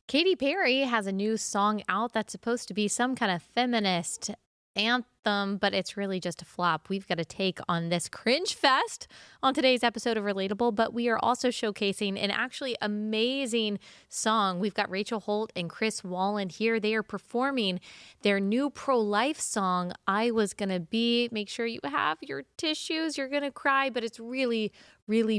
Katy Perry has a new song out that's supposed to be some kind of feminist anthem, but it's really just a flop. We've got a take on this cringe fest on today's episode of Relatable, but we are also showcasing an actually amazing song. We've got Rachel Holt and Chris Wallin here. They are performing their new pro-life song, I Was Gonna Be. Make sure you have your tissues. You're gonna cry, but it's really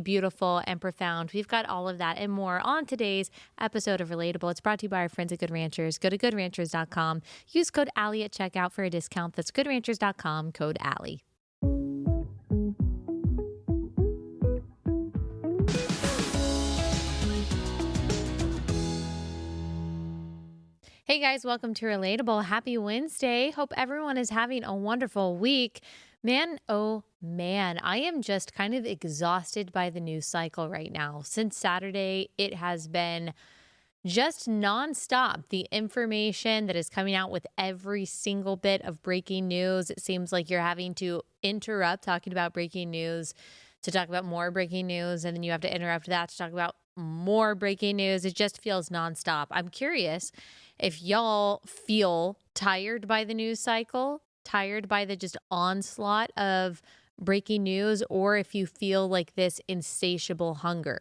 beautiful and profound. We've got all of that and more on today's episode of Relatable. It's brought to you by our friends at Good Ranchers. Go to goodranchers.com. Use code Allie at checkout for a discount. That's goodranchers.com, code Allie. Hey guys, welcome to Relatable. Happy Wednesday. Hope everyone is having a wonderful week. Man, oh man, I am just kind of exhausted by the news cycle right now. Since Saturday, it has been just nonstop. The information that is coming out with every single bit of breaking news. It seems like you're having to interrupt talking about breaking news to talk about more breaking news, and then you have to interrupt that to talk about more breaking news. It just feels nonstop. I'm curious if y'all feel tired by the news cycle, tired by the just onslaught of breaking news, or if you feel like this insatiable hunger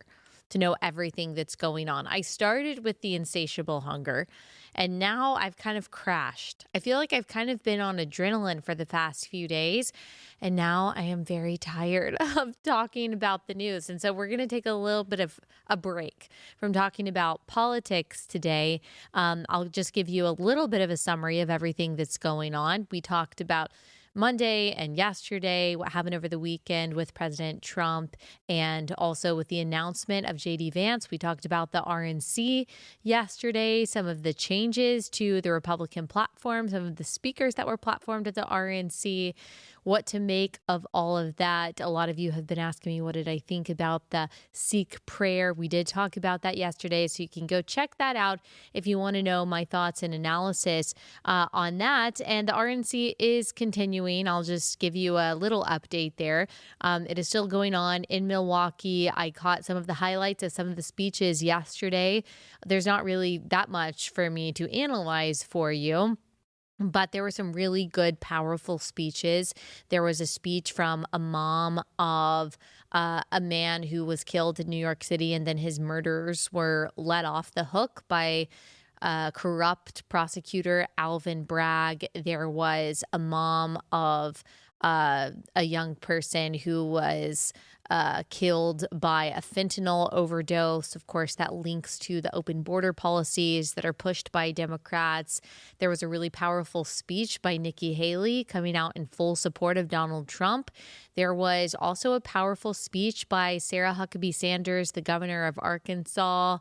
to know everything that's going on. I started with the insatiable hunger, and now I've kind of crashed. I feel like I've kind of been on adrenaline for the past few days, and now I am very tired of talking about the news. And so we're going to take a little bit of a break from talking about politics today. I'll just give you a little bit of a summary of everything that's going on. We talked about Monday and yesterday, what happened over the weekend with President Trump, and also with the announcement of J.D. Vance. We talked about the RNC yesterday, some of the changes to the Republican platform, some of the speakers that were platformed at the RNC, what to make of all of that. A lot of you have been asking me, what did I think about the Sikh prayer? We did talk about that yesterday, so you can go check that out if you want to know my thoughts and analysis on that. And the RNC is continuing. I'll just give you a little update there. It is still going on in Milwaukee. I caught some of the highlights of some of the speeches yesterday. There's not really that much for me to analyze for you, but there were some really good, powerful speeches. There was a speech from a mom of a man who was killed in New York City, and then his murderers were let off the hook by corrupt prosecutor Alvin Bragg. There was a mom of a young person who was killed by a fentanyl overdose. Of course, that links to the open border policies that are pushed by Democrats. There was a really powerful speech by Nikki Haley coming out in full support of Donald Trump. There was also a powerful speech by Sarah Huckabee Sanders, the governor of Arkansas.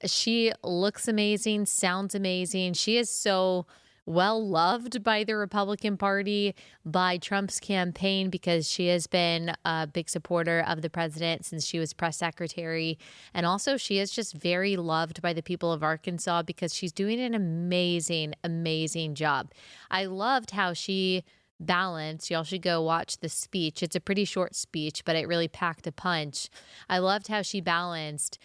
She looks amazing, sounds amazing. She is so well loved by the Republican Party, by Trump's campaign, because she has been a big supporter of the president since she was press secretary. And also she is just very loved by the people of Arkansas because she's doing an amazing job. I loved how she balanced. Y'all should go watch the speech. It's a pretty short speech, but it really packed a punch. I loved how she balanced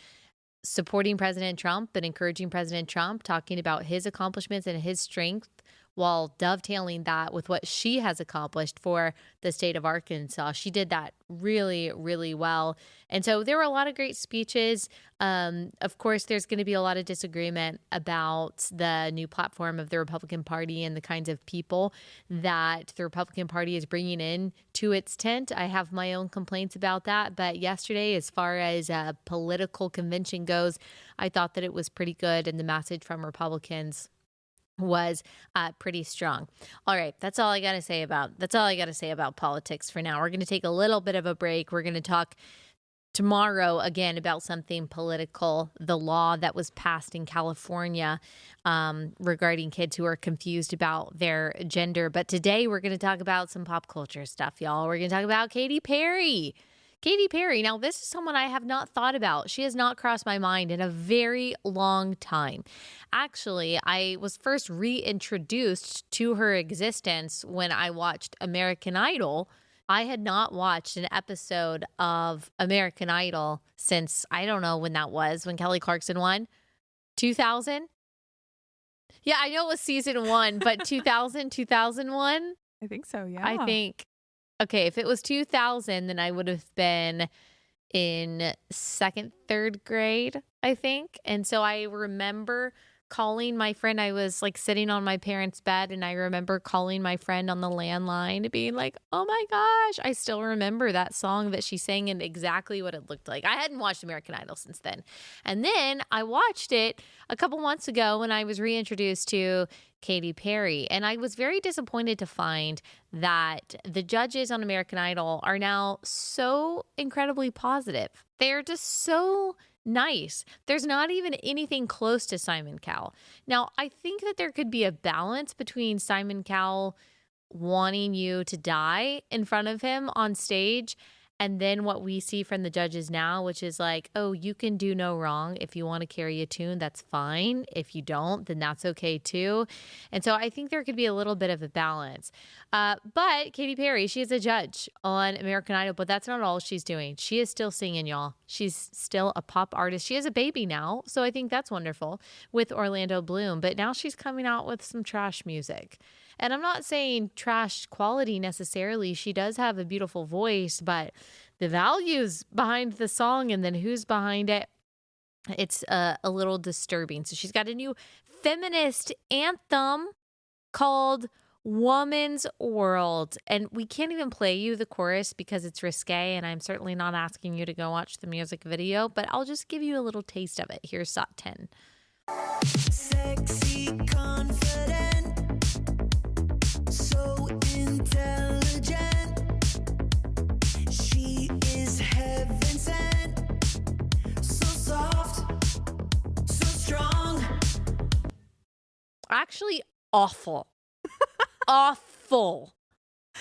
supporting President Trump and encouraging President Trump, talking about his accomplishments and his strength, while dovetailing that with what she has accomplished for the state of Arkansas. She did that really well. And so there were a lot of great speeches. Of course, there's going to be a lot of disagreement about the new platform of the Republican Party and the kinds of people that the Republican Party is bringing in to its tent. I have my own complaints about that. But yesterday, as far as a political convention goes, I thought that it was pretty good, and the message from Republicans was pretty strong. All right, that's all I got to say about politics for now. We're going to take a little bit of a break. We're going to talk tomorrow again about something political, the law that was passed in California regarding kids who are confused about their gender. But today we're going to talk about some pop culture stuff, y'all. We're going to talk about Katy Perry. Katy Perry. Now, this is someone I have not thought about. She has not crossed my mind in a very long time. Actually, I was first reintroduced to her existence when I watched American Idol. I had not watched an episode of American Idol since, I don't know when that was, when Kelly Clarkson won, 2000? Yeah, I know it was season 1, but 2001? I think so, yeah. I think, okay, if it was 2000, then I would have been in 2nd, 3rd grade, I think. And so I remember calling my friend. I was like sitting on my parents' bed, and I remember calling my friend on the landline, being like, oh my gosh, I still remember that song that she sang and exactly what it looked like. I hadn't watched American Idol since then. And then I watched it a couple months ago when I was reintroduced to Katy Perry. And I was very disappointed to find that the judges on American Idol are now so incredibly positive. They're just so nice. There's not even anything close to Simon Cowell. Now, I think that there could be a balance between Simon Cowell wanting you to die in front of him on stage, and then what we see from the judges now, which is like, oh, you can do no wrong. If you want to carry a tune, that's fine. If you don't, then that's okay too. And so I think there could be a little bit of a balance. But Katy Perry, she is a judge on American Idol, but that's not all she's doing. She is still singing, y'all. She's still a pop artist. She has a baby now, so I think that's wonderful, with Orlando Bloom. But now she's coming out with some trash music. And I'm not saying trash quality necessarily. She does have a beautiful voice, but the values behind the song and then who's behind it, it's a little disturbing. So she's got a new feminist anthem called Woman's World. And we can't even play you the chorus because it's risque, and I'm certainly not asking you to go watch the music video, but I'll just give you a little taste of it. Here's SOT 10. Sexy, confident, so intelligent. She is heaven sent, so soft, so strong. Actually, awful. Awful.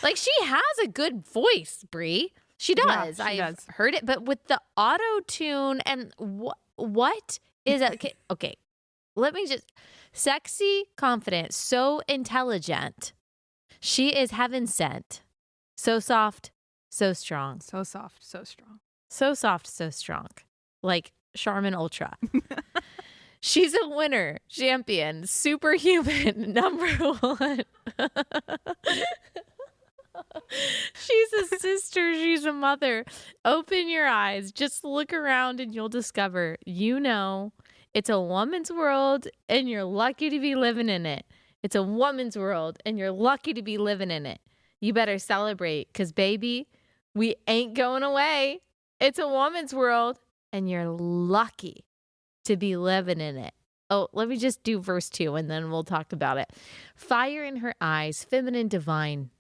Like, she has a good voice, Brie. She does. Yeah, she I've does. heard it, but with the auto tune and what is it? Okay. Let me just, sexy, confident, so intelligent. She is heaven sent. So soft, so strong. So soft, so strong. So soft, so strong. Like Charmin Ultra. She's a winner, champion, superhuman, number 1. She's a sister. She's a mother. Open your eyes. Just look around and you'll discover, it's a woman's world and you're lucky to be living in it. It's a woman's world and you're lucky to be living in it. You better celebrate because, baby, we ain't going away. It's a woman's world and you're lucky to be living in it. Oh, let me just do verse 2 and then we'll talk about it. Fire in her eyes, feminine, divine.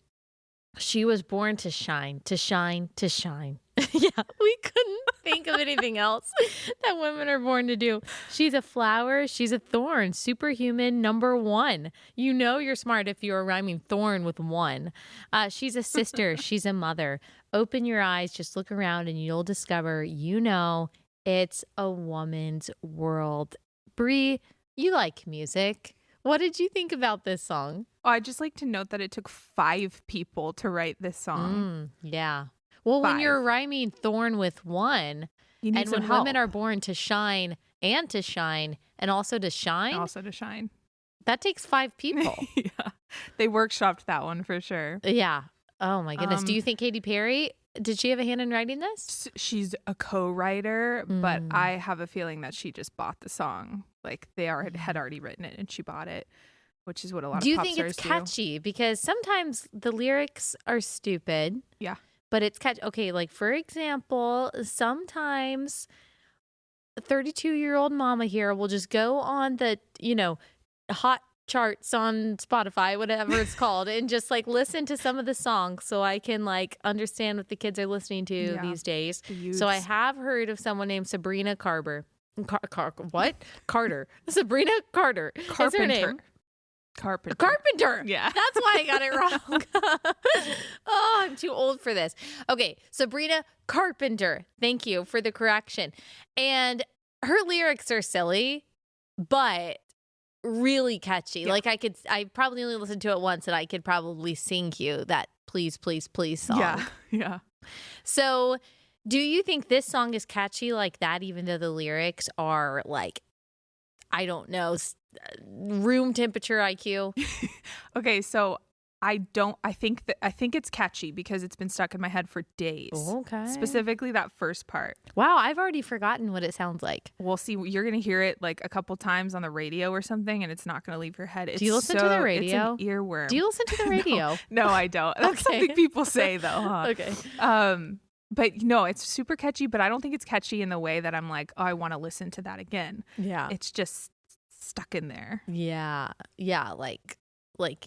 She was born to shine, to shine, to shine. Yeah, we couldn't think of anything else that women are born to do. She's a flower. She's a thorn. Superhuman, number 1. You know you're smart if you're rhyming thorn with 1. She's a sister. She's a mother. Open your eyes. Just look around and you'll discover, it's a woman's world. Brie, you like music. What did you think about this song? Oh, I'd just like to note that it took 5 people to write this song. Yeah. Well, 5. when you're rhyming thorn with 1, You need and some when help. women are born to shine and to shine and also to shine, that takes 5 people. Yeah. They workshopped that one for sure. Yeah. Oh my goodness. Do you think Katy Perry, did she have a hand in writing this? She's a co-writer, but I have a feeling that she just bought the song. Like they had already written it and she bought it, which is what a lot Do of you pop think stars it's catchy? Because sometimes the lyrics are stupid. Yeah. But it's catchy. Okay, like for example, sometimes a 32-year-old mama here will just go on the, hot charts on Spotify, whatever it's called, and just like listen to some of the songs so I can like understand what the kids are listening to these days. So I have heard of someone named Sabrina Carter. Carter. Sabrina Carter. Is her name. Carpenter. Yeah. That's why I got it wrong. Oh, I'm too old for this. Okay, Sabrina Carpenter. Thank you for the correction. And her lyrics are silly, but really catchy. Yeah. Like I probably only listened to it once and I could probably sing you that Please, Please, Please song. Yeah. Yeah. So do you think this song is catchy like that, even though the lyrics are like, I don't know, room temperature IQ? Okay, so I think it's catchy because it's been stuck in my head for days. Okay. Specifically that first part. Wow, I've already forgotten what it sounds like. We'll see. You're going to hear it like a couple times on the radio or something, and it's not going to leave your head. Do you listen to the radio? It's an earworm. Do you listen to the radio? No, I don't. That's something people say, though, huh? Okay. But no, it's super catchy, but I don't think it's catchy in the way that I'm like, oh, I want to listen to that again. Yeah. It's just stuck in there. Yeah. Yeah, like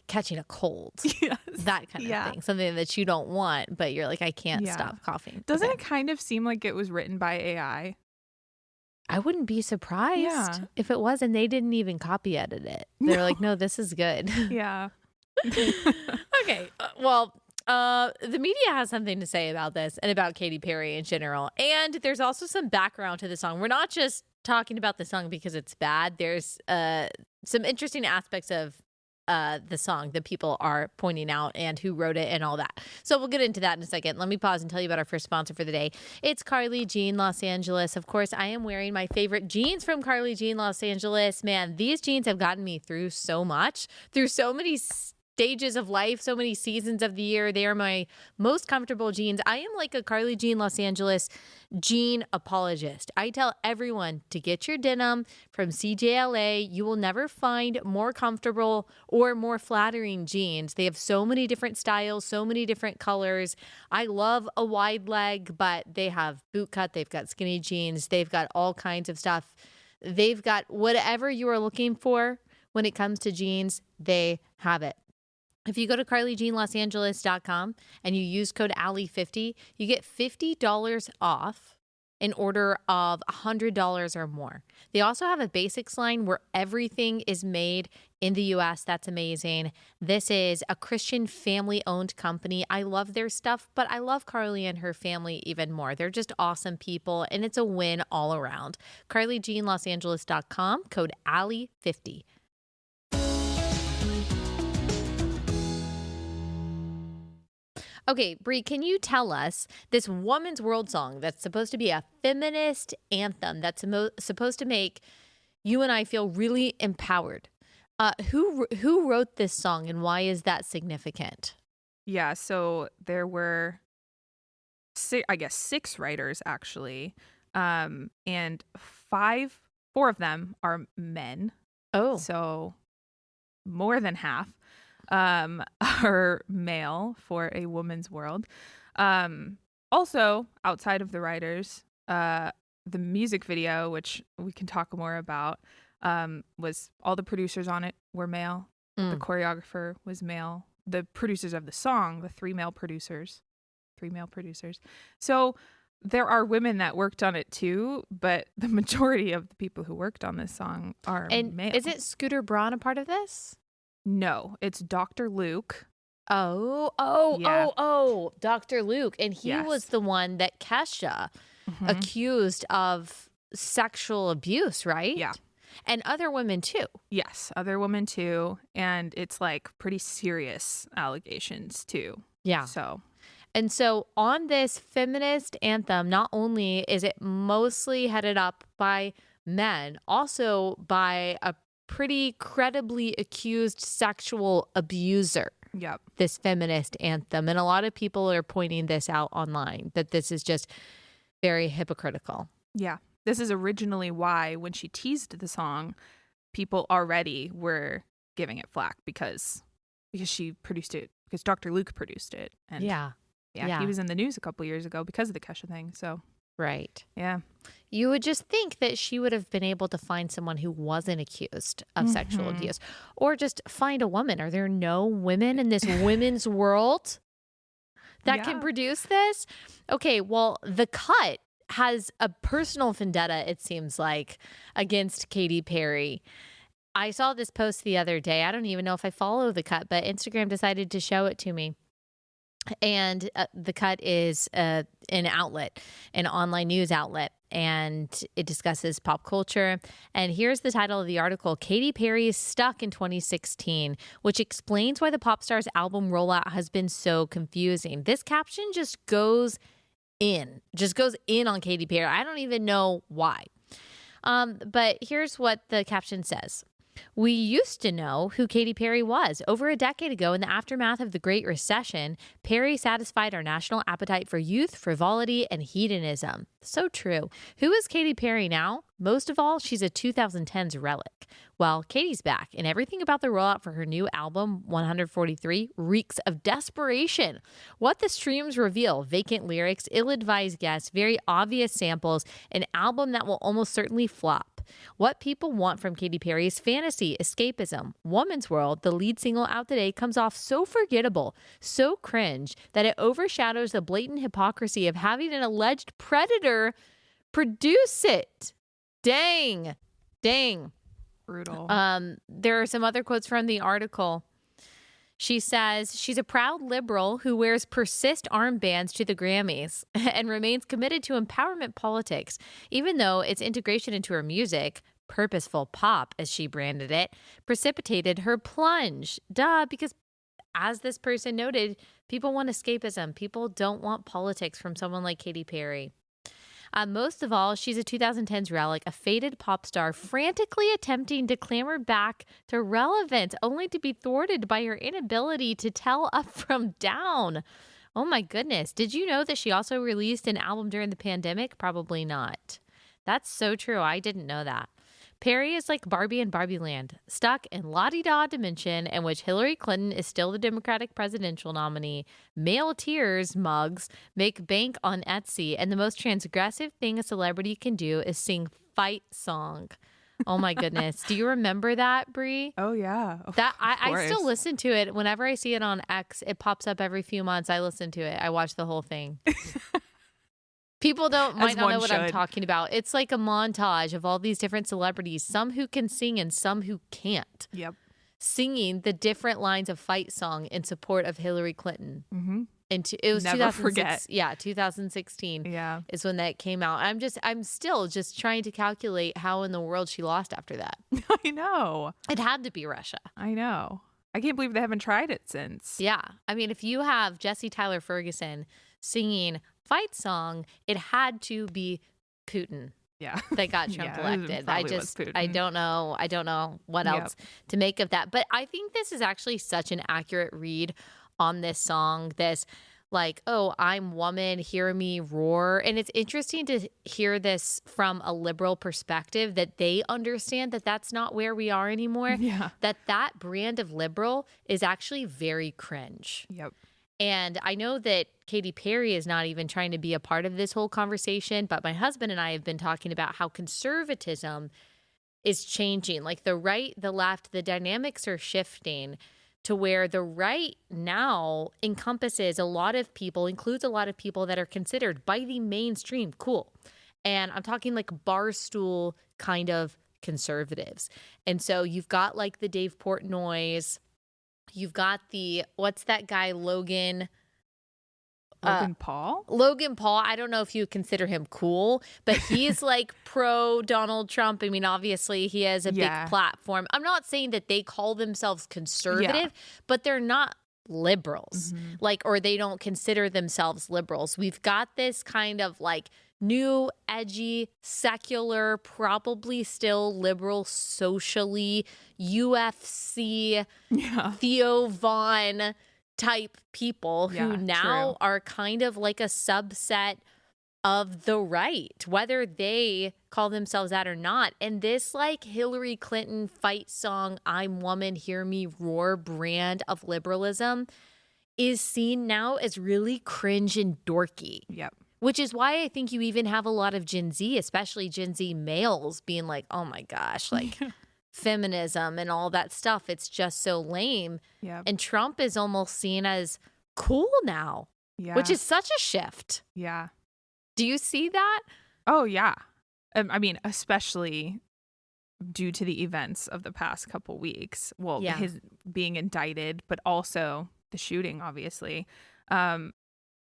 catching a cold. Yes. That kind of thing. Something that you don't want, but you're like, I can't stop coughing. Doesn't it kind of seem like it was written by AI? I wouldn't be surprised if it was, and they didn't even copy edit it. They're like, no, this is good. Yeah. Okay. The media has something to say about this and about Katy Perry in general. And there's also some background to the song. We're not just talking about the song because it's bad. There's some interesting aspects of the song that people are pointing out and who wrote it and all that. So we'll get into that in a second. Let me pause and tell you about our first sponsor for the day. It's Carly Jean Los Angeles. Of course, I am wearing my favorite jeans from Carly Jean Los Angeles. Man, these jeans have gotten me through so much, through so many stages of life, so many seasons of the year. They are my most comfortable jeans. I am like a Carly Jean Los Angeles jean apologist. I tell everyone to get your denim from CJLA. You will never find more comfortable or more flattering jeans. They have so many different styles, so many different colors. I love a wide leg, but they have boot cut. They've got skinny jeans. They've got all kinds of stuff. They've got whatever you are looking for when it comes to jeans, they have it. If you go to carlyjeanlosangeles.com and you use code Allie50, you get $50 off an order of $100 or more. They also have a basics line where everything is made in the U.S. That's amazing. This is a Christian family-owned company. I love their stuff, but I love Carly and her family even more. They're just awesome people, and it's a win all around. carlyjeanlosangeles.com, code Allie50. Okay, Brie, can you tell us this Woman's World song that's supposed to be a feminist anthem that's supposed to make you and I feel really empowered? Who wrote this song and why is that significant? Yeah, so there were, six writers actually, and four of them are men. Oh, so more than half. Are male for a woman's world. Also, outside of the writers, the music video, which we can talk more about, was all the producers on it were male. The choreographer was male. The producers of the song, the three male producers. So there are women that worked on it too, but the majority of the people who worked on this song are male. Is it Scooter Braun a part of this? No, it's Dr. Luke. Oh, Dr. Luke. And he was the one that Kesha accused of sexual abuse, right? Yeah. And other women too. Yes, other women too. And it's like pretty serious allegations too. Yeah. And so on this feminist anthem, not only is it mostly headed up by men, also by a pretty credibly accused sexual abuser. Yep. This feminist anthem. And a lot of people are pointing this out online, that this is just very hypocritical. Yeah. This is originally why when she teased the song, people already were giving it flack because she produced it, because Dr. Luke produced it. And yeah, he was in the news a couple years ago because of the Kesha thing. So right. Yeah. You would just think that she would have been able to find someone who wasn't accused of sexual abuse, or just find a woman. Are there no women in this women's world that can produce this? Okay, well, The Cut has a personal vendetta, it seems like, against Katy Perry. I saw this post the other day. I don't even know if I follow The Cut, but Instagram decided to show it to me. And The Cut is an outlet, an online news outlet, and it discusses pop culture. And here's the title of the article: Katy Perry is stuck in 2016, which explains why the pop star's album rollout has been so confusing. This caption just goes in on Katy Perry. I don't even know why. But here's what the caption says. We used to know who Katy Perry was. Over a decade ago, in the aftermath of the Great Recession, Perry satisfied our national appetite for youth, frivolity, and hedonism. So true. Who is Katy Perry now? Most of all, she's a 2010s relic. Well, Katy's back, and everything about the rollout for her new album, 143, reeks of desperation. What the streams reveal: vacant lyrics, ill-advised guests, very obvious samples, an album that will almost certainly flop. What people want from Katy Perry is fantasy, escapism. Woman's World, the lead single out today, comes off so forgettable, so cringe, that it overshadows the blatant hypocrisy of having an alleged predator produce it. Dang. Brutal. There are some other quotes from the article. She says she's a proud liberal who wears persist armbands to the Grammys and remains committed to empowerment politics, even though its integration into her music, purposeful pop, as she branded it, precipitated her plunge. Duh, because as this person noted, people want escapism. People don't want politics from someone like Katy Perry. Most of all, she's a 2010s relic, a faded pop star frantically attempting to clamber back to relevance, only to be thwarted by her inability to tell up from down. Oh my goodness. Did you know that she also released an album during the pandemic? Probably not. That's so true. I didn't know that. Perry is like Barbie in Barbie Land, stuck in la-di-da dimension in which Hillary Clinton is still the Democratic presidential nominee. Male tears mugs make bank on Etsy, and the most transgressive thing a celebrity can do is sing fight song. Oh my goodness. Do you remember that, Brie? Oh yeah. That I still listen to it. Whenever I see it on X, it pops up every few months. I listen to it. I watch the whole thing. People might not know what I'm talking about. It's like a montage of all these different celebrities, some who can sing and some who can't. Yep. Singing the different lines of fight song in support of Hillary Clinton. Mm-hmm. And it was Never forget. Yeah, 2016. Yeah. Is when that came out. I'm still just trying to calculate how in the world she lost after that. I know. It had to be Russia. I know. I can't believe they haven't tried it since. Yeah. I mean, if you have Jesse Tyler Ferguson singing fight song, it had to be Putin. Yeah. That got Trump elected. I don't know what else to make of that. But I think this is actually such an accurate read on this song. This like, oh, I'm woman, hear me roar. And it's interesting to hear this from a liberal perspective, that they understand that that's not where we are anymore. Yeah. That brand of liberal is actually very cringe. Yep. And I know that Katy Perry is not even trying to be a part of this whole conversation, but my husband and I have been talking about how conservatism is changing. Like the right, the left, the dynamics are shifting to where the right now encompasses a lot of people, includes a lot of people that are considered by the mainstream cool. And I'm talking like barstool kind of conservatives. And so you've got like the Dave Portnoys. You've got what's that guy, Logan Paul? Logan Paul. I don't know if you consider him cool, but he's like pro Donald Trump. I mean, obviously he has a big platform. I'm not saying that they call themselves conservative, but they're not liberals, or they don't consider themselves liberals. We've got this kind of like new, edgy, secular, probably still liberal, socially, UFC, Theo Vaughn type people who now are kind of like a subset of the right, whether they call themselves that or not. And this like Hillary Clinton fight song, I'm woman, hear me roar brand of liberalism is seen now as really cringe and dorky. Yep. Which is why I think you even have a lot of Gen Z, especially Gen Z males, being like, oh my gosh, like feminism and all that stuff. It's just so lame. Yep. And Trump is almost seen as cool now, which is such a shift. Yeah. Do you see that? Oh, yeah. I mean, especially due to the events of the past couple weeks. Well, his being indicted, but also the shooting, obviously.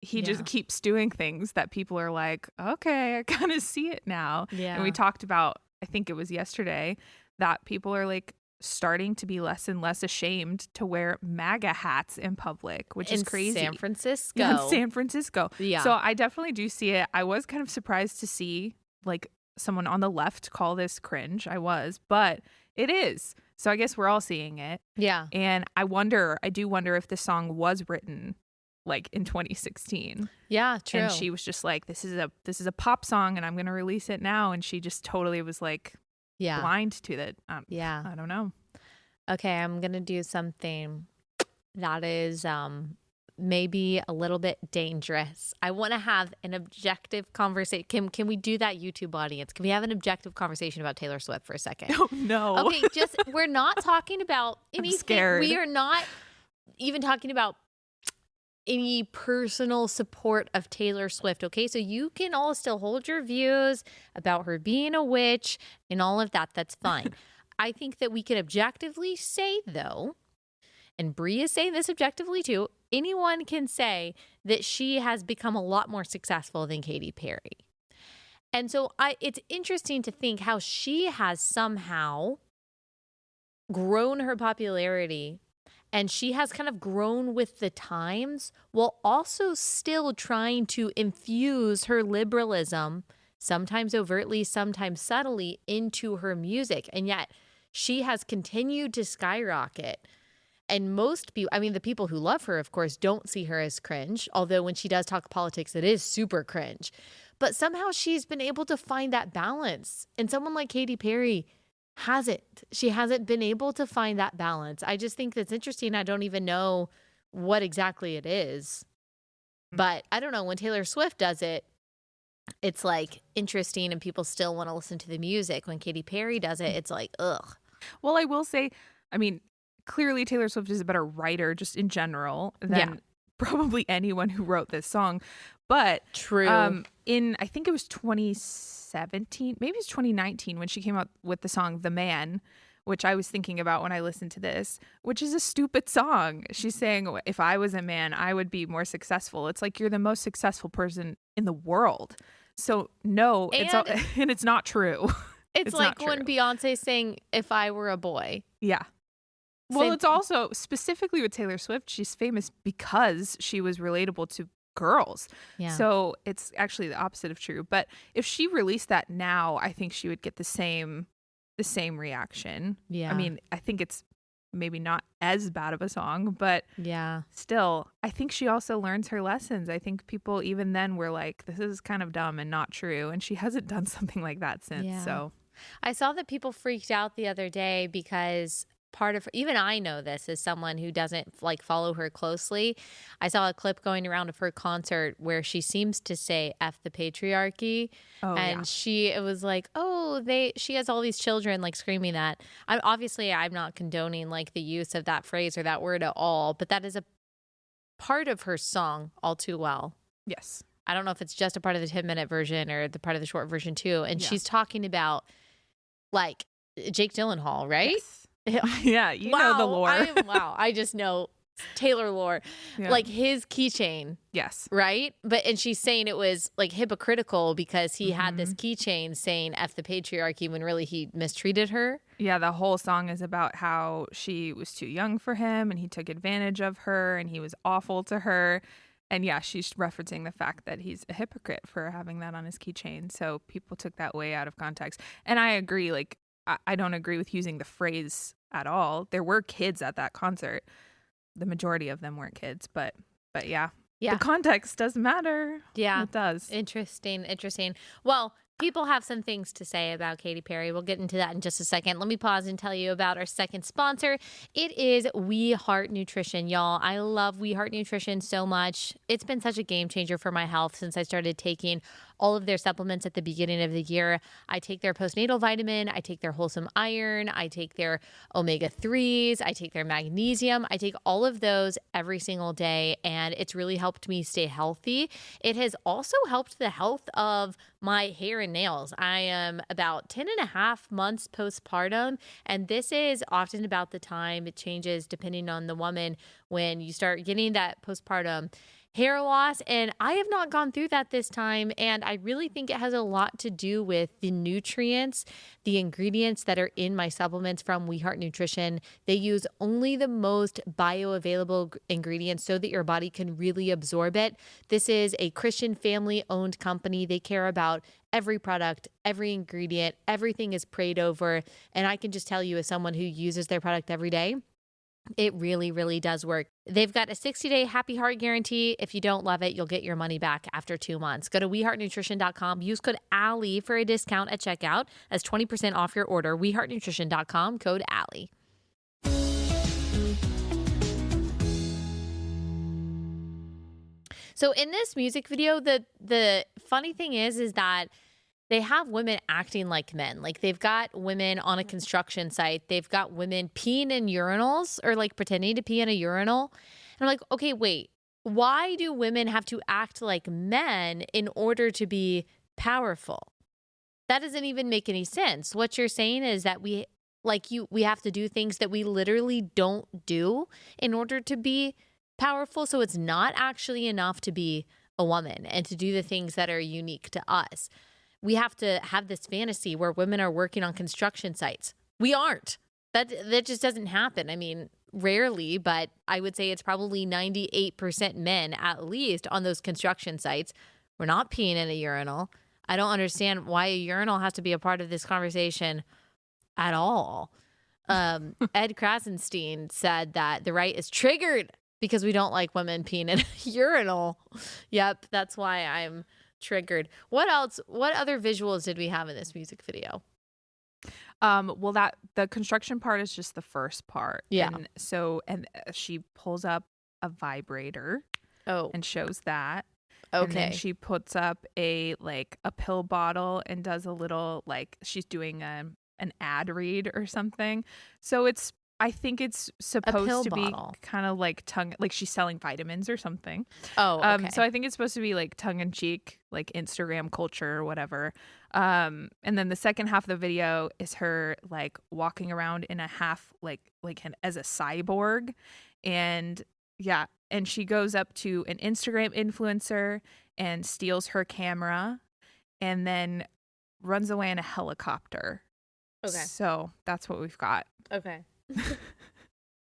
He just keeps doing things that people are like, okay, I kind of see it now. Yeah. And we talked about, I think it was yesterday, that people are like starting to be less and less ashamed to wear MAGA hats in public, which is crazy. San Francisco. Yeah, in San Francisco. Yeah. So I definitely do see it. I was kind of surprised to see like someone on the left call this cringe. I was, but it is. So I guess we're all seeing it. Yeah. And I do wonder if this song was written like in 2016. Yeah, true. And she was just like, this is a pop song and I'm going to release it now. And she just totally was like blind to that. Yeah. I don't know. Okay, I'm going to do something that is maybe a little bit dangerous. I want to have an objective conversation. Can we do that, YouTube audience? Can we have an objective conversation about Taylor Swift for a second? Oh, no. Okay, we're not talking about anything. I'm scared. We are not even talking about any personal support of Taylor Swift, okay? So you can all still hold your views about her being a witch and all of that. That's fine. I think that we can objectively say, though, and Brie is saying this objectively too, anyone can say that she has become a lot more successful than Katy Perry. And so it's interesting to think how she has somehow grown her popularity, and she has kind of grown with the times while also still trying to infuse her liberalism, sometimes overtly, sometimes subtly, into her music. And yet she has continued to skyrocket. And most people, I mean, the people who love her, of course, don't see her as cringe. Although when she does talk politics, it is super cringe. But somehow she's been able to find that balance. And someone like Katy Perry hasn't. She hasn't been able to find that balance. I just think that's interesting. I don't even know what exactly it is. But I don't know. When Taylor Swift does it, it's like interesting and people still want to listen to the music. When Katy Perry does it, it's like, ugh. Well, I will say, I mean, clearly Taylor Swift is a better writer just in general than probably anyone who wrote this song. But true. I think it was 2017, maybe it's 2019 when she came out with the song The Man, which I was thinking about when I listened to this, which is a stupid song. She's saying, if I was a man, I would be more successful. It's like you're the most successful person in the world. So no, and it's not true. It's like when Beyonce's saying, if I were a boy. Yeah. Well, it's also specifically with Taylor Swift, she's famous because she was relatable to girls. Yeah. So it's actually the opposite of true. But if she released that now, I think she would get the same reaction. Yeah. I mean, I think it's maybe not as bad of a song, but still, I think she also learns her lessons. I think people even then were like, this is kind of dumb and not true. And she hasn't done something like that since. Yeah. So I saw that people freaked out the other day because part of, even I know this as someone who doesn't like follow her closely. I saw a clip going around of her concert where she seems to say F the patriarchy. It was like, she has all these children like screaming that. I'm not condoning like the use of that phrase or that word at all, but that is a part of her song all too well. Yes. I don't know if it's just a part of the 10-minute version or the part of the short version too. And she's talking about like Jake Gyllenhaal, right? Yes. Yeah, you know the lore. I just know Taylor lore. Yeah. Like his keychain. Yes. Right? And she's saying it was like hypocritical because he had this keychain saying F the patriarchy when really he mistreated her. Yeah, the whole song is about how she was too young for him and he took advantage of her and he was awful to her. And yeah, she's referencing the fact that he's a hypocrite for having that on his keychain. So people took that way out of context. And I agree, like, I don't agree with using the phrase at all. There were kids at that concert. The majority of them weren't kids, but yeah. The context does matter. Yeah. It does. Interesting. Well, people have some things to say about Katy Perry. We'll get into that in just a second. Let me pause and tell you about our second sponsor. It is We Heart Nutrition, y'all. I love We Heart Nutrition so much. It's been such a game changer for my health since I started taking all of their supplements at the beginning of the year. I take their postnatal vitamin. I take their wholesome iron. I take their omega-3s. I take their magnesium. I take all of those every single day, and it's really helped me stay healthy. It has also helped the health of my hair and nails. I am about 10 and a half months postpartum, and this is often about the time it changes depending on the woman when you start getting that postpartum hair loss. And I have not gone through that this time. And I really think it has a lot to do with the nutrients, the ingredients that are in my supplements from We Heart Nutrition. They use only the most bioavailable ingredients so that your body can really absorb it. This is a Christian family owned company. They care about every product, every ingredient, everything is prayed over. And I can just tell you, as someone who uses their product every day, it really, really does work. They've got a 60-day happy heart guarantee. If you don't love it, you'll get your money back after 2 months. Go to weheartnutrition.com. Use code Allie for a discount at checkout as 20% off your order. weheartnutrition.com, code Allie. So in this music video, the funny thing is that they have women acting like men. Like they've got women on a construction site. They've got women peeing in urinals or like pretending to pee in a urinal. And I'm like, okay, wait, why do women have to act like men in order to be powerful? That doesn't even make any sense. What you're saying is that we have to do things that we literally don't do in order to be powerful. So it's not actually enough to be a woman and to do the things that are unique to us. We have to have this fantasy where women are working on construction sites. We aren't. That just doesn't happen. I mean, rarely, but I would say it's probably 98% men at least on those construction sites. We're not peeing in a urinal. I don't understand why a urinal has to be a part of this conversation at all. Ed Krasenstein said that the right is triggered because we don't like women peeing in a urinal. Yep, that's why I'm triggered. What else? What other visuals did we have in this music video? Well, that the construction part is just the first part. Yeah. And she pulls up a vibrator. Oh. And shows that. Okay. And then she puts up a pill bottle and does a little she's doing an ad read or something. So I think it's supposed to be kind of like she's selling vitamins or something. Oh, okay. So I think it's supposed to be like tongue in cheek, like Instagram culture or whatever. And then the second half of the video is her like walking around in a half as a cyborg, and yeah, and she goes up to an Instagram influencer and steals her camera, and then runs away in a helicopter. Okay. So that's what we've got. Okay.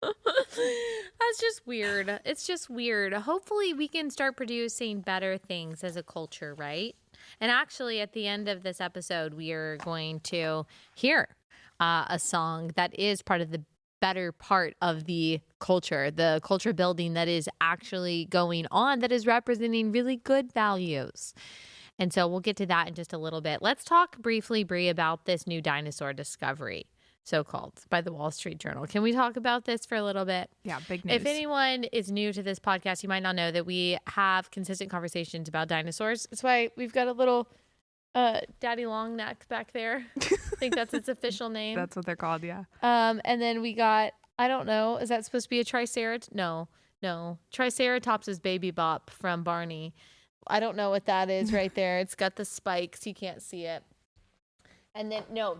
That's just weird. It's just weird. Hopefully we can start producing better things as a culture, right? And actually at the end of this episode, we are going to hear a song that is part of the better part of the culture building that is actually going on, that is representing really good values. And so we'll get to that in just a little bit. Let's talk briefly, Brie, about this new dinosaur discovery, so-called, by the Wall Street Journal. Can we talk about this for a little bit? Yeah, big news. If anyone is new to this podcast, you might not know that we have consistent conversations about dinosaurs. That's why we've got a little daddy long neck back there. I think that's its official name. That's what they're called, yeah. And then we got, I don't know, is that supposed to be a triceratops? No. Triceratops is Baby Bop from Barney. I don't know what that is right there. It's got the spikes. You can't see it. And then, no,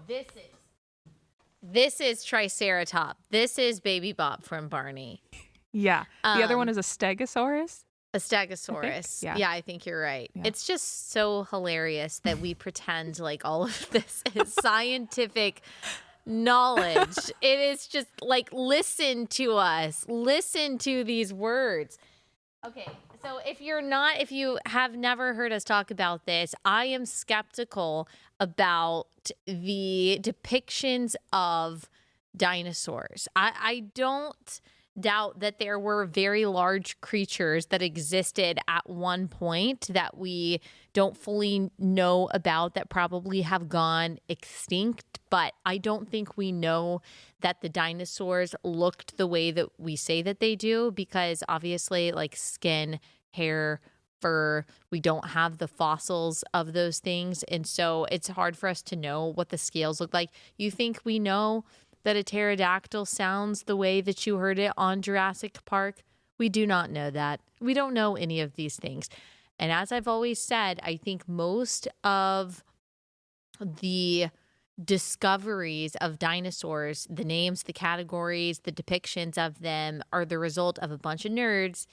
this is Triceratops. This is Baby Bop from Barney. Yeah. The other one is a Stegosaurus. A Stegosaurus. Yeah, I think you're right. Yeah. It's just so hilarious that we pretend like all of this is scientific knowledge. It is just like, listen to us. Listen to these words. Okay. So if you have never heard us talk about this, I am skeptical about the depictions of dinosaurs. I don't doubt that there were very large creatures that existed at one point that we don't fully know about, that probably have gone extinct. But I don't think we know that the dinosaurs looked the way that we say that they do, because obviously like skin, hair, fur, we don't have the fossils of those things. And so it's hard for us to know what the scales look like. You think we know that a pterodactyl sounds the way that you heard it on Jurassic Park? We do not know that. We don't know any of these things. And as I've always said, I think most of the discoveries of dinosaurs, the names, the categories, the depictions of them, are the result of a bunch of nerds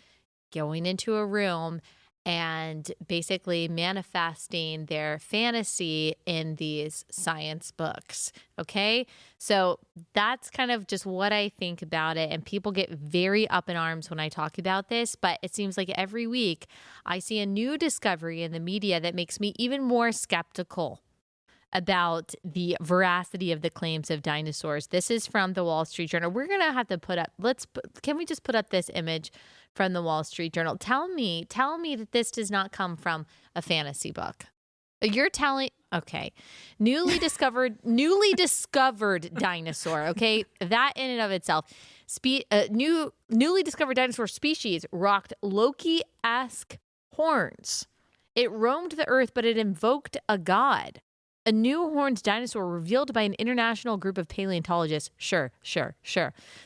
going into a room and basically manifesting their fantasy in these science books. Okay. So that's kind of just what I think about it. And people get very up in arms when I talk about this, but it seems like every week I see a new discovery in the media that makes me even more skeptical about the veracity of the claims of dinosaurs. This is from the Wall Street Journal. We're going to have to put up, can we just put up this image from the Wall Street Journal? Tell me that this does not come from a fantasy book. You're telling, okay, newly discovered dinosaur, okay? That in and of itself, newly discovered dinosaur species rocked Loki-esque horns. It roamed the earth, but it invoked a god. A new horned dinosaur revealed by an international group of paleontologists, sure,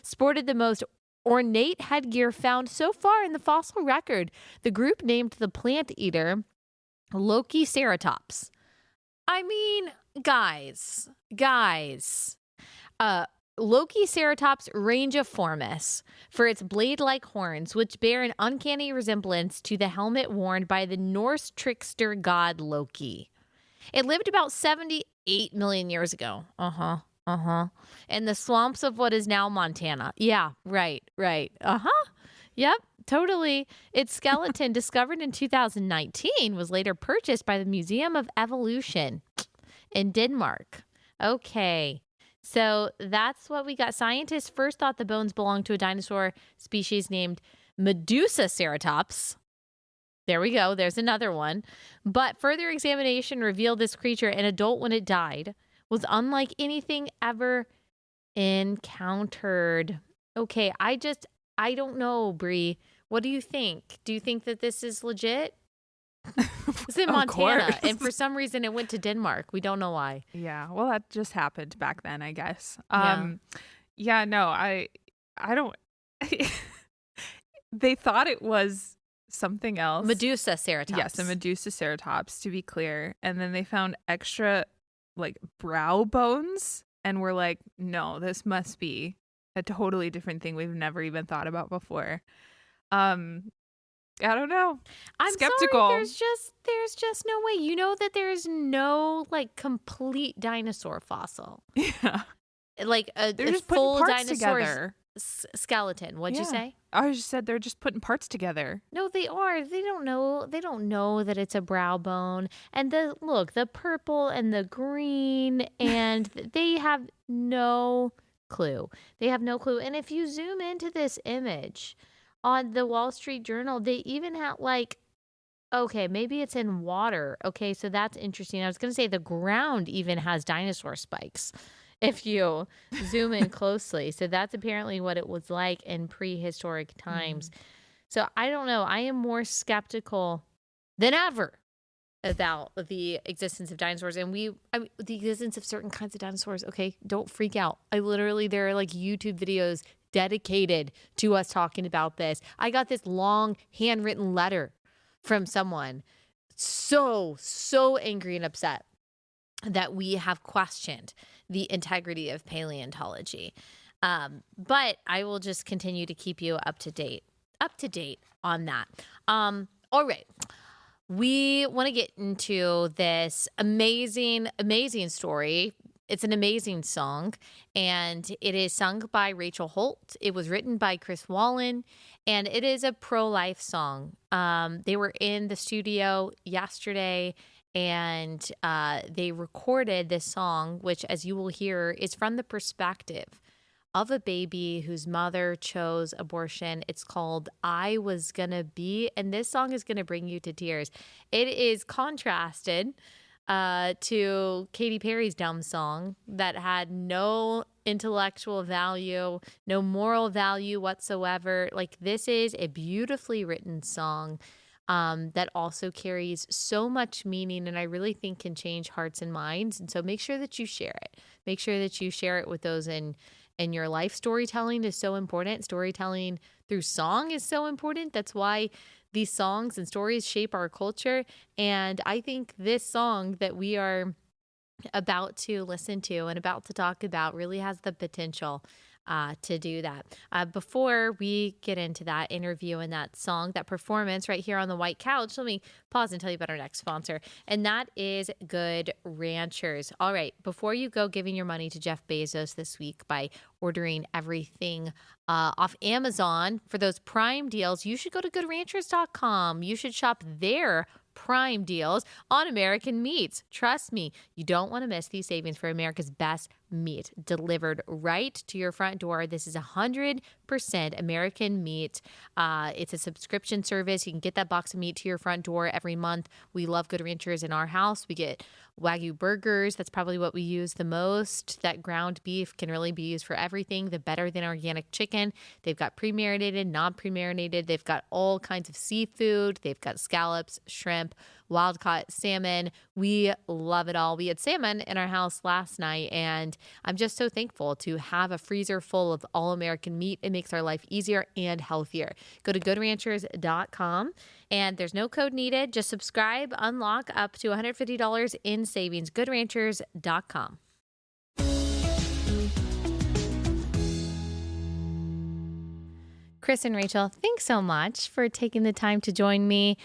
sported the most ornate headgear found so far in the fossil record. The group named the plant eater Lokiceratops. I mean, guys, Lokiceratops rangiformis for its blade-like horns, which bear an uncanny resemblance to the helmet worn by the Norse trickster god Loki. It lived about 78 million years ago. In the swamps of what is now Montana. Yeah, right. Yep, totally. Its skeleton, discovered in 2019, was later purchased by the Museum of Evolution in Denmark. Okay, so that's what we got. Scientists first thought the bones belonged to a dinosaur species named Medusaceratops. There we go. There's another one. But further examination revealed this creature, an adult when it died, was unlike anything ever encountered. Okay, I don't know, Bree. What do you think? Do you think that this is legit? It's in Montana, and for some reason it went to Denmark. We don't know why. Yeah, well, that just happened back then, I guess. Yeah, no, I don't. They thought it was something else. Medusaceratops. Yes, a Medusaceratops, to be clear. And then they found extra brow bones and were like, no, this must be a totally different thing we've never even thought about before. I don't know. I'm skeptical. Sorry, there's just no way. You know that there's no complete dinosaur fossil. Yeah. They're just full putting parts dinosaur together. Skeleton. What'd you say? I just said they're just putting parts together. No, they are. They don't know that it's a brow bone. And the purple and the green, and they have no clue. And if you zoom into this image on the Wall Street Journal, they even have okay, maybe it's in water. Okay, so that's interesting. I was going to say the ground even has dinosaur spikes if you zoom in closely. So that's apparently what it was like in prehistoric times. So I don't know. I am more skeptical than ever about the existence of dinosaurs. And the existence of certain kinds of dinosaurs. Okay, don't freak out. There are YouTube videos dedicated to us talking about this. I got this long handwritten letter from someone so angry and upset that we have questioned the integrity of paleontology. But I will just continue to keep you up to date on that. All right. We want to get into this amazing story. It's an amazing song, and it is sung by Rachel Holt. It was written by Chris Wallin, and it is a pro-life song. They were in the studio yesterday, and they recorded this song, which, as you will hear, is from the perspective of a baby whose mother chose abortion. It's called I Was Gonna Be, and this song is going to bring you to tears. It is contrasted to Katy Perry's dumb song that had no intellectual value, no moral value whatsoever. This is a beautifully written song that also carries so much meaning, and I really think can change hearts and minds. And so make sure that you share it. Make sure that you share it with those in your life. Storytelling is so important. Storytelling through song is so important. That's why these songs and stories shape our culture. And I think this song that we are about to listen to and about to talk about really has the potential to do that. Before we get into that interview and that song, that performance right here on the white couch, let me pause and tell you about our next sponsor, and that is Good Ranchers. All right, before you go giving your money to Jeff Bezos this week by ordering everything off Amazon for those Prime deals, you should go to goodranchers.com. You should shop there. Prime deals on American meats. Trust me, you don't want to miss these savings for America's best meat delivered right to your front door. This is 100% American meat. It's a subscription service. You can get that box of meat to your front door every month. We love Good Ranchers in our house. We get Wagyu burgers. That's probably what we use the most. That ground beef can really be used for everything. The better than organic chicken. They've got pre-marinated, non-pre-marinated. They've got all kinds of seafood. They've got scallops, shrimp, wild-caught salmon. We love it all. We had salmon in our house last night, and I'm just so thankful to have a freezer full of all-American meat. It makes our life easier and healthier. Go to goodranchers.com, and there's no code needed. Just subscribe, unlock up to $150 in savings. Goodranchers.com. Chris and Rachel, thanks so much for taking the time to join me.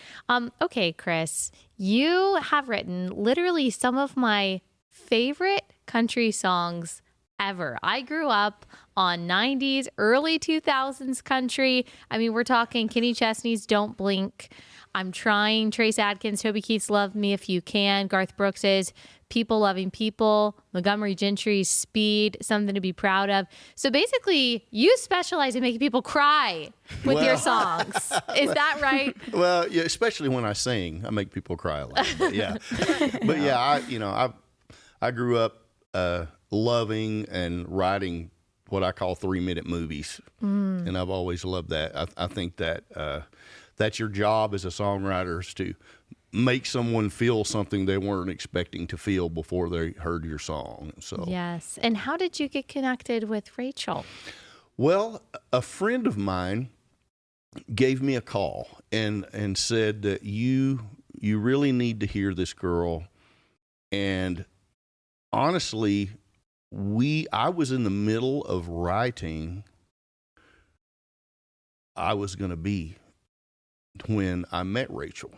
Okay, Chris, you have written literally some of my favorite country songs ever. I grew up on 90s, early 2000s country. I mean, we're talking Kenny Chesney's Don't Blink. I'm Trying, Trace Adkins, Toby Keith's Love Me If You Can, Garth Brooks's People Loving People, Montgomery Gentry's Speed, Something to Be Proud of. So basically, you specialize in making people cry with your songs. Is that right? Well, yeah, especially when I sing, I make people cry a lot. But yeah, but yeah, I grew up loving and writing what I call 3-minute movies, and I've always loved that. I think that that's your job as a songwriter, is to make someone feel something they weren't expecting to feel before they heard your song. So yes. And how did you get connected with Rachel? Well, a friend of mine gave me a call and said that you really need to hear this girl. And honestly, I was in the middle of writing I Was Gonna Be when I met Rachel.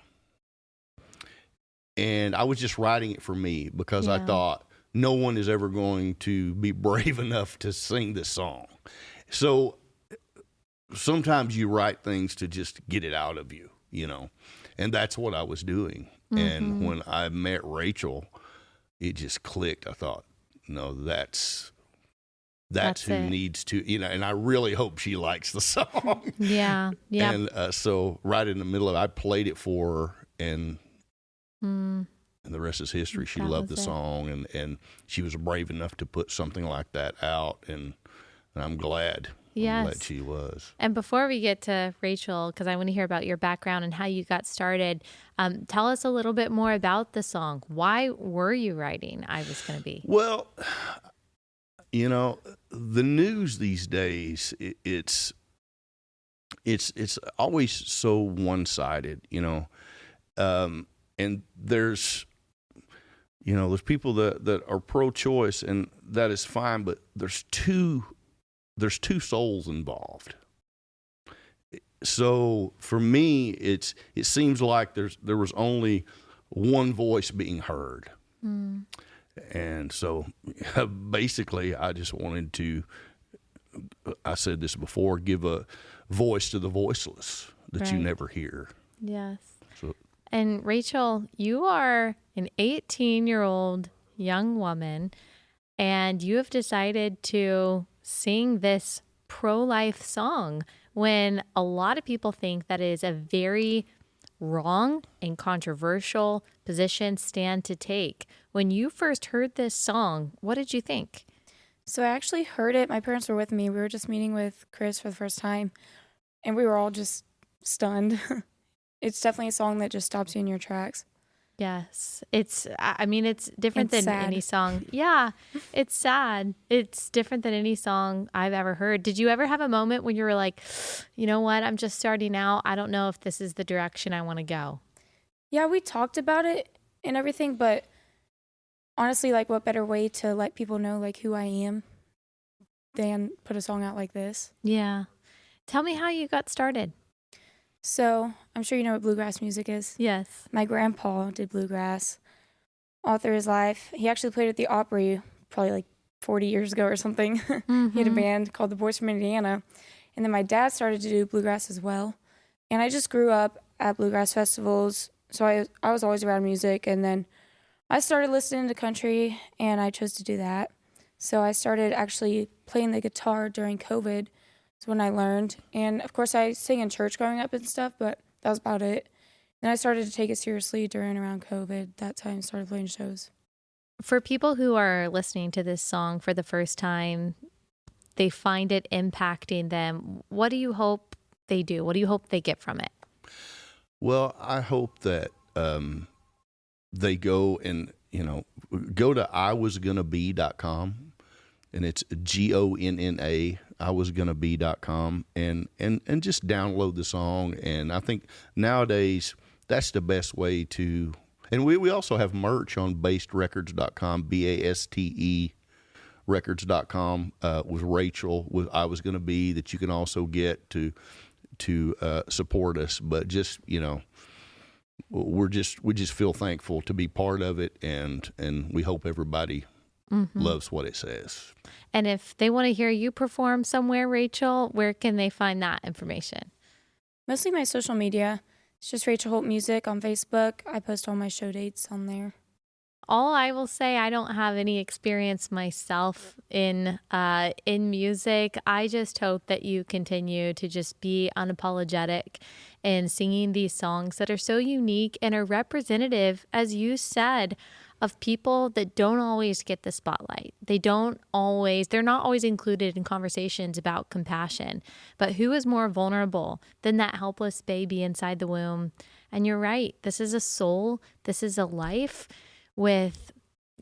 And I was just writing it for me because I thought no one is ever going to be brave enough to sing this song. So sometimes you write things to just get it out of you, and that's what I was doing. Mm-hmm. And when I met Rachel, it just clicked. I thought, no, that's who it needs to, and I really hope she likes the song. Yeah. Yeah. And so right in the middle of it, I played it for her, and the rest is history. She loved the song, and she was brave enough to put something like that out, and I'm glad. Yes. I'm glad she was. And before we get to Rachel, because I want to hear about your background and how you got started, tell us a little bit more about the song. Why were you writing I Was Gonna Be? Well, the news these days, it's always so one-sided, and there's people that are pro-choice, and that is fine, but there's two souls involved. So for me, it seems like there was only one voice being heard. And so basically I just wanted to, I said this before, give a voice to the voiceless that you never hear. Yes. So, and Rachel, you are an 18-year-old young woman, and you have decided to sing this pro-life song when a lot of people think that is a very wrong and controversial stand to take. When you first heard this song, what did you think? So I actually heard it. My parents were with me. We were just meeting with Chris for the first time, and we were all just stunned. It's definitely a song that just stops you in your tracks. Yes. It's different than sad. any song. Yeah, it's sad. It's different than any song I've ever heard. Did you ever have a moment when you were like, you know what, I'm just starting out. I don't know if this is the direction I want to go. Yeah, we talked about it and everything, but honestly, like, what better way to let people know, like, who I am than put a song out like this? Yeah. Tell me how you got started. So, I'm sure you know what bluegrass music is. Yes. My grandpa did bluegrass all through his life. He actually played at the Opry probably like 40 years ago or something. He had a band called the Boys from Indiana. And then my dad started to do bluegrass as well. And I just grew up at bluegrass festivals. So I was always around music. And then I started listening to country and I chose to do that. So I started actually playing the guitar during COVID. That's when I learned. And of course I sang in church growing up and stuff, but that was about it. And I started to take it seriously during around COVID. That time I started playing shows. For people who are listening to this song for the first time, they find it impacting them. What do you hope they do? What do you hope they get from it? Well, I hope that they go and, go to iwasgonnabe.com, and it's GONNA, iwasgonnabe.com, and just download the song. And I think nowadays that's the best way to, and we also have merch on basedrecords.com, BASTE records.com, with Rachel, with I Was Gonna Be, that you can also get to support us. But just, we just feel thankful to be part of it, and we hope everybody loves what it says. And if they want to hear you perform somewhere, Rachel, where can they find that information? Mostly my social media. It's just Rachel Holt Music on Facebook. I post all my show dates on there. All I will say, I don't have any experience myself in music. I just hope that you continue to just be unapologetic in singing these songs that are so unique and are representative, as you said, of people that don't always get the spotlight. They're not always included in conversations about compassion. But who is more vulnerable than that helpless baby inside the womb? And you're right. This is a soul. This is a life with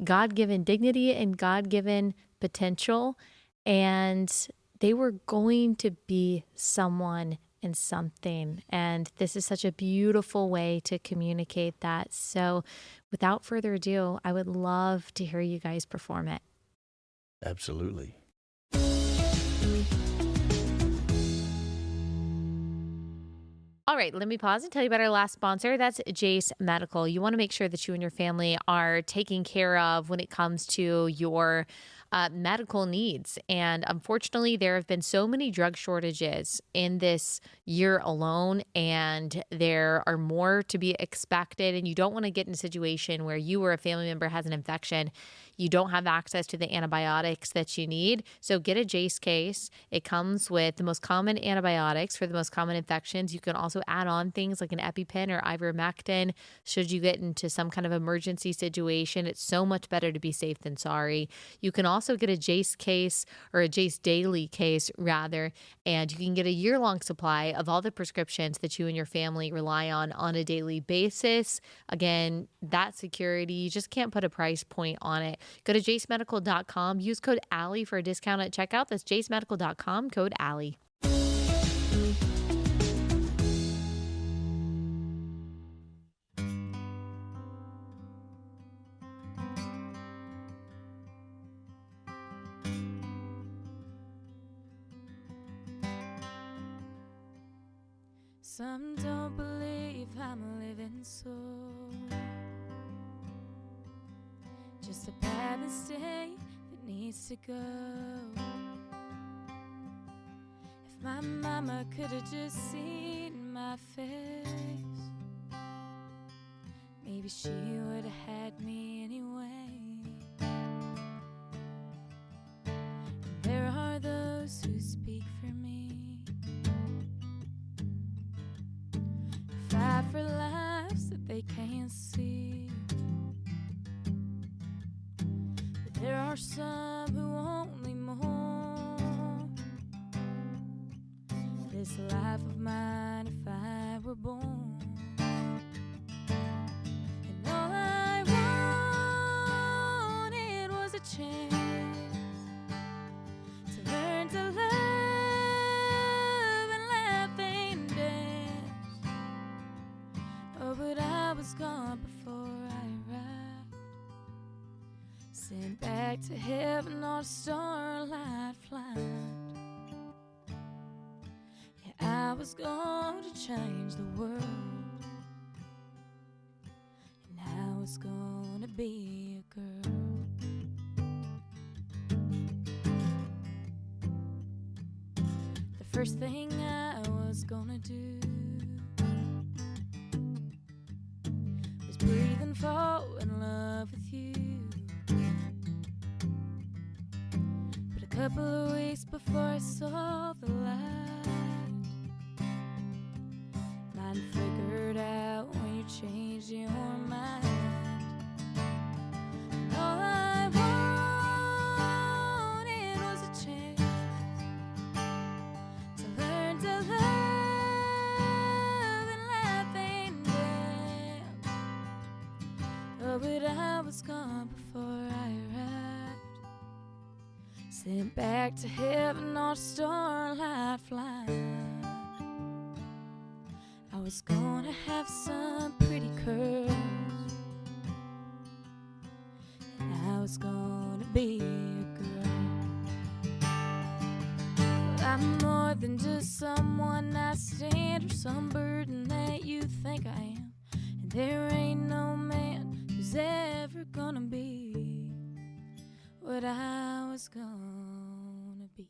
God-given dignity and God-given potential. And they were going to be someone and something. And this is such a beautiful way to communicate that. So without further ado, I would love to hear you guys perform it. Absolutely. All right, let me pause and tell you about our last sponsor. That's Jace Medical. You want to make sure that you and your family are taken care of when it comes to your medical needs. And unfortunately, there have been so many drug shortages in this year alone, and there are more to be expected. And you don't want to get in a situation where you or a family member has an infection. You don't have access to the antibiotics that you need. So get a Jace case. It comes with the most common antibiotics for the most common infections. You can also add on things like an EpiPen or ivermectin should you get into some kind of emergency situation. It's so much better to be safe than sorry. You can also get a Jace case, or a Jace daily case rather, and you can get a year-long supply of all the prescriptions that you and your family rely on a daily basis. Again, that security, you just can't put a price point on it. Go to jacemedical.com. Use code Allie for a discount at checkout. That's jacemedical.com, code Allie. Some don't believe I'm a living soul, just a bad mistake that needs to go. If my mama could have just seen my face, maybe she would have had me anyway. And there are those who speak for me, fight for lives that they can't see. But there are some who only mourn this life of mine if I were born. And all I wanted was a chance to learn to love and laugh and dance. Oh, but I was gone before I arrived. Sent back to heaven on a starlight flight. Yeah, I was going to change the world, and I was gonna be a girl. The first thing I was gonna do was breathe and fall in love with you. But a couple of weeks before I saw the light, mine flickered out when you changed your mind. And all I wanted was a chance to learn to love and laugh and dance. Oh, but I was gone before I arrived. Sent back to heaven on a starlight flight. I was gonna have some pretty curves, and I was gonna be a girl. I'm more than just some one-night stand or some burden that you think I am. And there ain't no man who's ever gonna be what I was gonna be.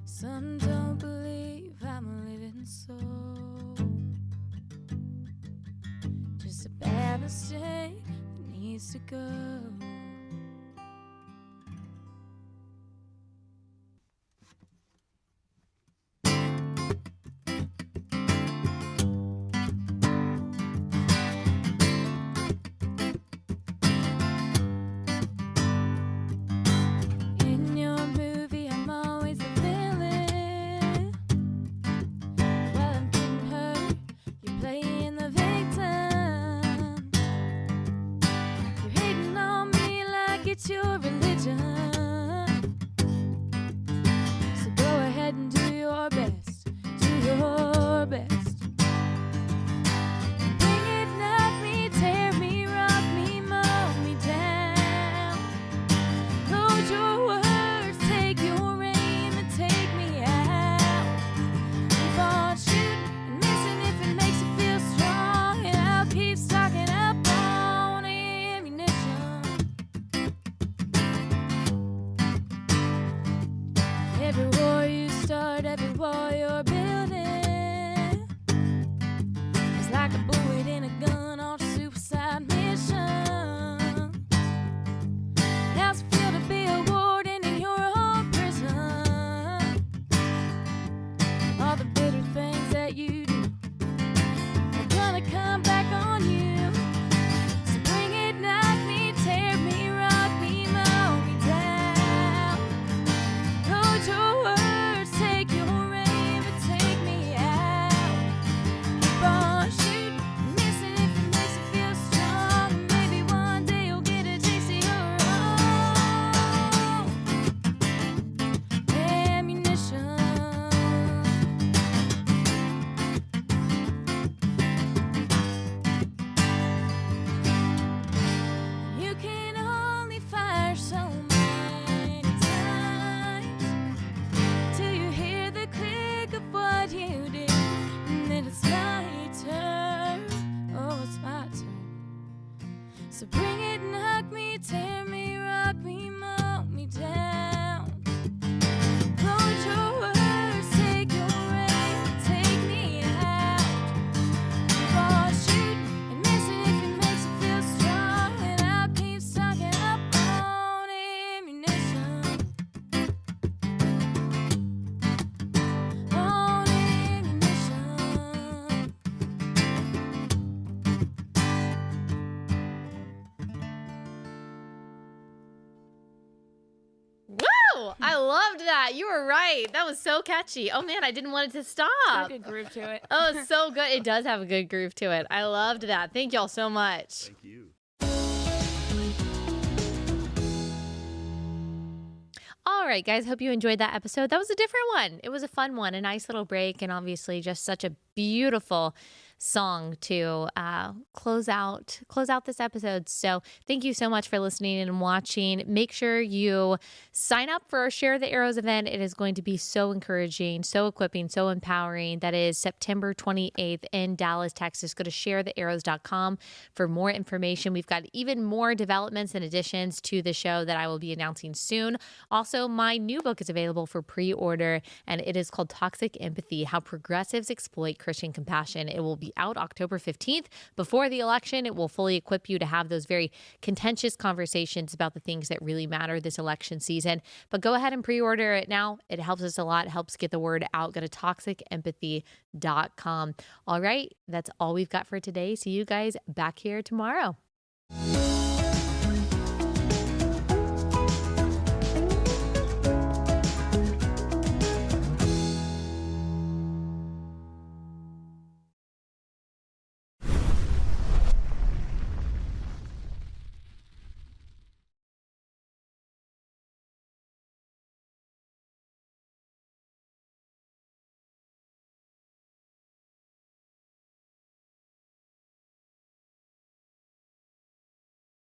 Some don't believe I'm a living soul, just a bad mistake that needs to go. In your movie, I'm always the villain. While I'm getting hurt, you're playing the victim. You're hating on me like it's your religion. So go ahead and do your best. Do your best. Bring it, knock me, tear me, rock me, mow me down. Load your words, take your aim and take me out. Keep on shooting and missing if it makes you feel strong, and I'll keep stocking up on ammunition. Every war you start, every war you're building, it's like a bullet in a gun on a suicide mission. How's it feel to be a warden in your own prison? All the bitter things that you do are gonna come back on you. So bring it, knock me, tear me, rock me, mow me down. Load your words, take your aim and take me out. Keep on shooting, missing if it makes you feel strong. Maybe one day you'll get a taste of your own ammunition. You can only fire so many times till you hear the click of what you did, and then it's my turn. Oh, it's my turn. So bring it, knock me, tear me, rock me, mow me down. Load your words, take your aim, take me out. Keep on shooting and missing if it makes you feel strong, and I'll keep stocking up on ammunition. On ammunition. Woo! I loved that. You were right. That was so catchy. Oh man, I didn't want it to stop. Got a good groove to it. Oh, it's so good. It does have a good groove to it. I loved that. Thank y'all so much. Thank you. All right, guys. Hope you enjoyed that episode. That was a different one. It was a fun one, a nice little break, and obviously just such a beautiful song to close out this episode. So thank you so much for listening and watching. Make sure you sign up for our Share the Arrows event. It is going to be so encouraging, so equipping, so empowering. That is September 28th in Dallas, Texas. Go to sharethearrows.com for more information. We've got even more developments and additions to the show that I will be announcing soon. Also, my new book is available for pre-order, and it is called Toxic Empathy: How Progressives Exploit Christian Compassion. It will be out October 15th. Before the election, it will fully equip you to have those very contentious conversations about the things that really matter this election season. But go ahead and pre-order it now. It helps us a lot. It helps get the word out. Go to toxicempathy.com. All right, that's all we've got for today. See you guys back here tomorrow.